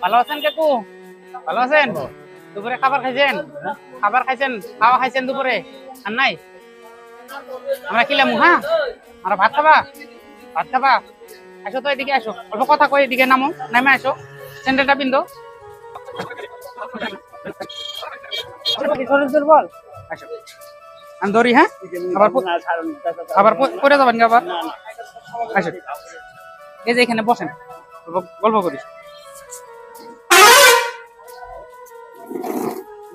ভালো আছেন কাকু? ভালো আছেন? দুপুরে খাবার খাইছেন? খাবার খাইছেন? খাওয়া খাইছেন দুপুরে? আর নাই? আমরা কিলাম হ্যাঁ, আমরা ভাত খাবা? ভাত খাবা? আসো তো এদিকে আসো, অল্প কথা কই, এদিকে নামো, নামে আসো, স্যান্ডেলটা পিন্ধো। শরীর দুর্বল, আসো আমি ধরি। হ্যাঁ, আবার পড়ে যাবেন আবার। আসো, এই যে এখানে বসেন, গল্প করি,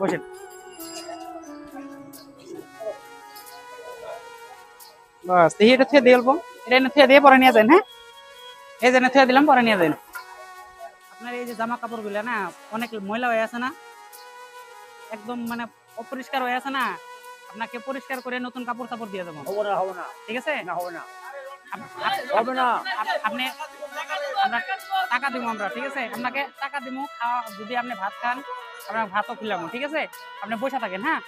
বসেন। বাস এটা থুয়ে দিয়ে অল্প, এটা থুয়ে দিয়ে পরে নিয়ে যান। হ্যাঁ, এই যে থুয়ে দিলাম, পরে নিয়ে যান। আপনার এই যে জামা কাপড় গুলা না অনেক ময়লা হয়ে আছে না, একদম মানে অপরিষ্কার হয়ে আছে না, আপনাকে পরিষ্কার করে নতুন কাপড় চাপড় দিয়ে দেবো। হবে না, ঠিক আছে? না হবে না, হবে না। আপনি টাকা দিব আমরা, ঠিক আছে? আপনাকে টাকা দিব, খাওয়া যদি আপনি ভাত খান, আপনার ভাতও খুলাবো, ঠিক আছে? আপনি বসে থাকেন। হ্যাঁ,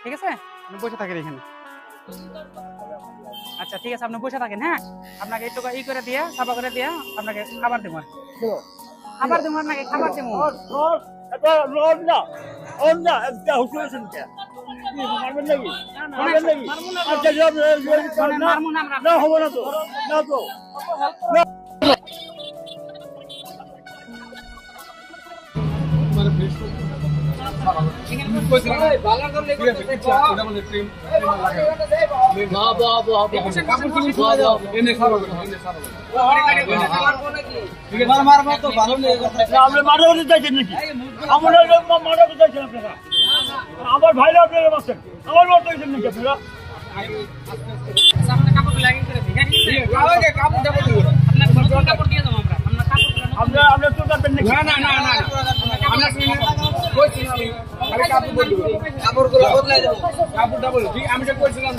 ঠিক আছে, আপনি বসে থাকেন এখানে। আচ্ছা ঠিক আছে, আপনি বসে থাকেন। হ্যাঁ, আপনাকে একটু ই করে দিয়ে, সাফা করে দিয়ে আপনাকে খাবার দেবো, খাবার দেবো, আপনাকে খাবার দেবো। আমার ভাইরা আপনারা বাঁচছেন, আমার মতো হয়েছেন নাকি আপনারা? আপনার তো কাটবেন নাকি? কাপড়গুলো বদলাই দেবো, কাপড়টা বলো ঠিক। আমি তো কইছিলাম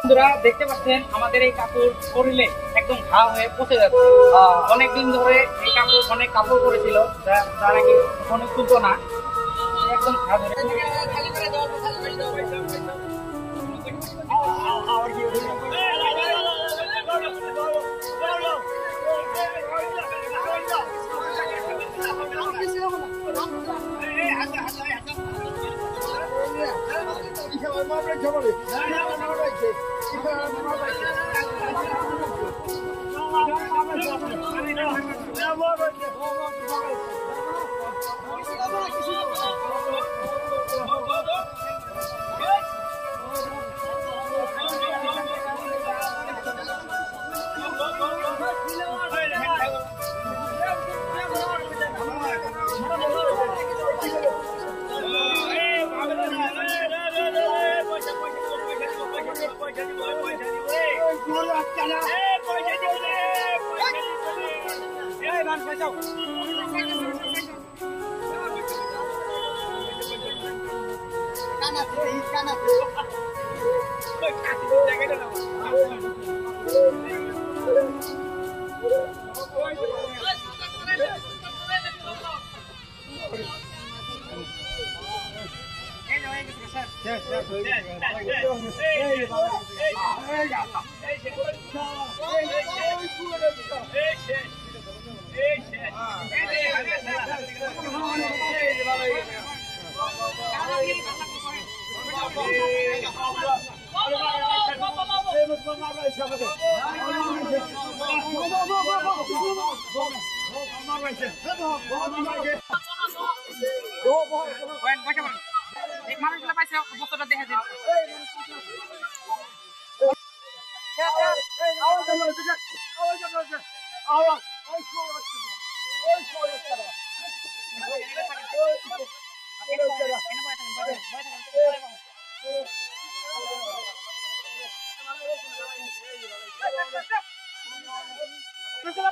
বন্ধুরা দেখতে পাচ্ছেন আমাদের এই কাপড় শরীরে একদম ঘা হয়ে পচে যাচ্ছে। অনেকদিন ধরে এই কাপড় অনেক কাপড় পরেছিল, যা নাকি অনেক তুলতো না, একদম ঘা ধরে। মানুষগুলো পাইছে বস্তুটা দেখে দিন।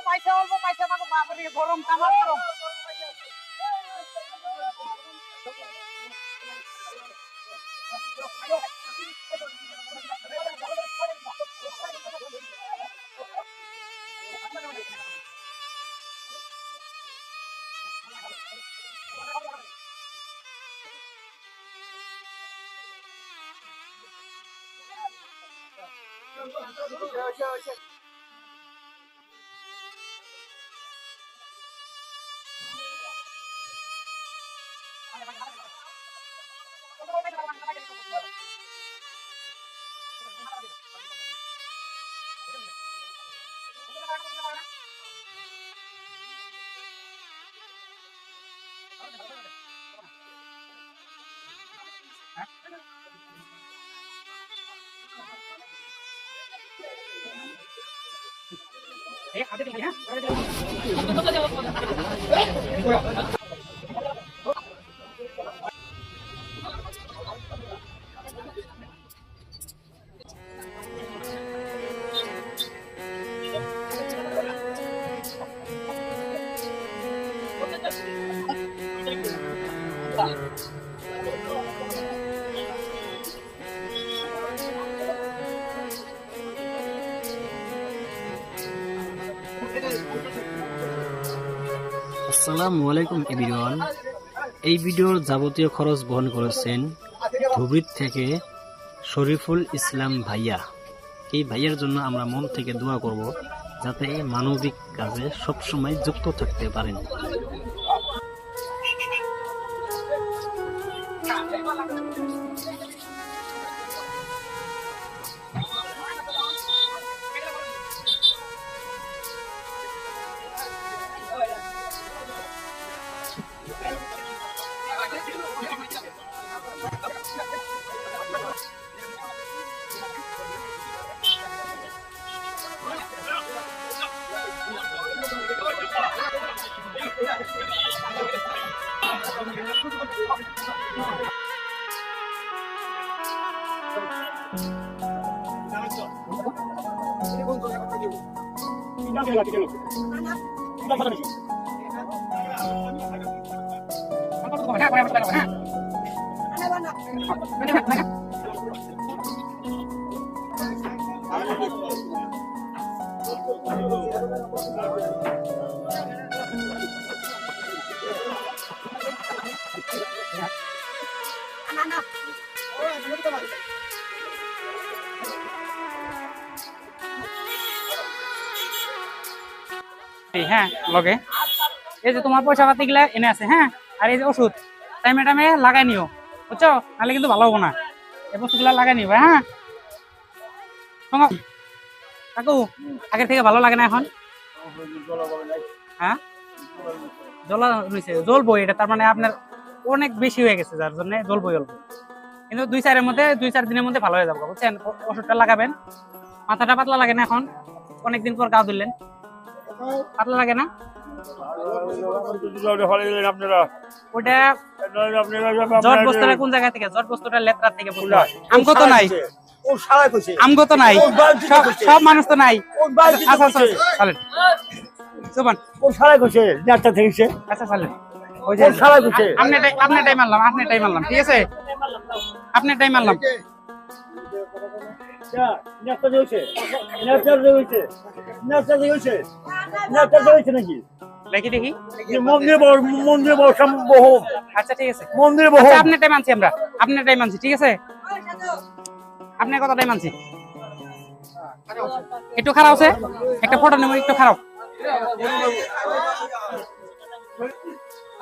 পয়সা অল্প পয়সা পাবো বাপরে গরম কামার গরম। আসসালামু আলাইকুম এভরিওয়ান। এই ভিডিওর যাবতীয় খরচ বহন করেছেন ধুবড়ী থেকে শরীফুল ইসলাম ভাইয়া। এই ভাইয়ার জন্য আমরা মন থেকে দোয়া করব যাতে এই মানবিক কাজে সবসময় যুক্ত থাকতে পারেন। হ্যাঁ লগে এই যে তোমার পয়সা পাতি গুলা এনে আছে। হ্যাঁ, আর এই যে ওষুধ টাইমে টাইমে লাগাই নিও, বুঝছো? নাহলে কিন্তু ভালো হবো না। এই বস্তুগুলা লাগাই নিবা। হ্যাঁ কাকু, আগের থেকে ভালো লাগে না এখন? হ্যাঁ জ্বলা রয়েছে, জ্বলবো। এটা তার মানে আপনার অনেক বেশি হয়ে গেছে, যার জন্য জ্বলবো জ্বলবো। কিন্তু 2-4 দিনের মধ্যে ভালো হয়ে যাবো, বুঝছেন? ওষুধটা লাগাবেন। মাথাটা পাতলা লাগে না এখন? অনেকদিন পর গা ধুললেন, পাতলা লাগে না? ওটা জট বস্তুটা কোন জায়গা থেকে? জট বস্তুটা লেত্রার থেকে। আমগো তো নাই, আমগো তো নাই, সব মানুষ তো নাই। আচ্ছা আচ্ছা চলেন সুবান। আচ্ছা চলেন। ওই যে আপনি টাইম মারলাম, ঠিক আছে? আপনি টাইম মারলাম। দেখি দেখি। আচ্ছা ঠিক আছে, আপনার টাইম আনছি আমরা, আপনার টাইম আনছি, ঠিক আছে? আপনার কত টাইম আনছি? একটু খারাপ আছে, একটা ফটো নেব, একটু খারাপ।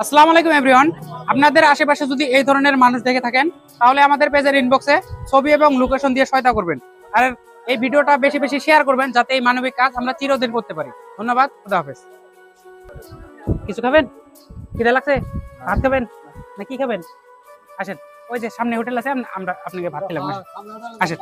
আসসালামু আলাইকুম এভরিওয়ান। আপনাদের আশেপাশে যদি এই ধরনের মানুষ দেখে থাকেন তাহলে আমাদের পেজের ইনবক্সে ছবি এবং লোকেশন দিয়ে সহায়তা করবেন। আর এই ভিডিওটা বেশি বেশি শেয়ার করবেন যাতে এই মানবিক কাজ আমরা চিরদিন করতে পারি। ধন্যবাদ, খুদা হাফেজ। কিছু খাবেন? খিদে লাগছে? ভাত খাবেন না কি খাবেন? আসেন, ওই যে সামনে হোটেল আছে, আমরা আপনাকে ভাত খেলাম, আসেন।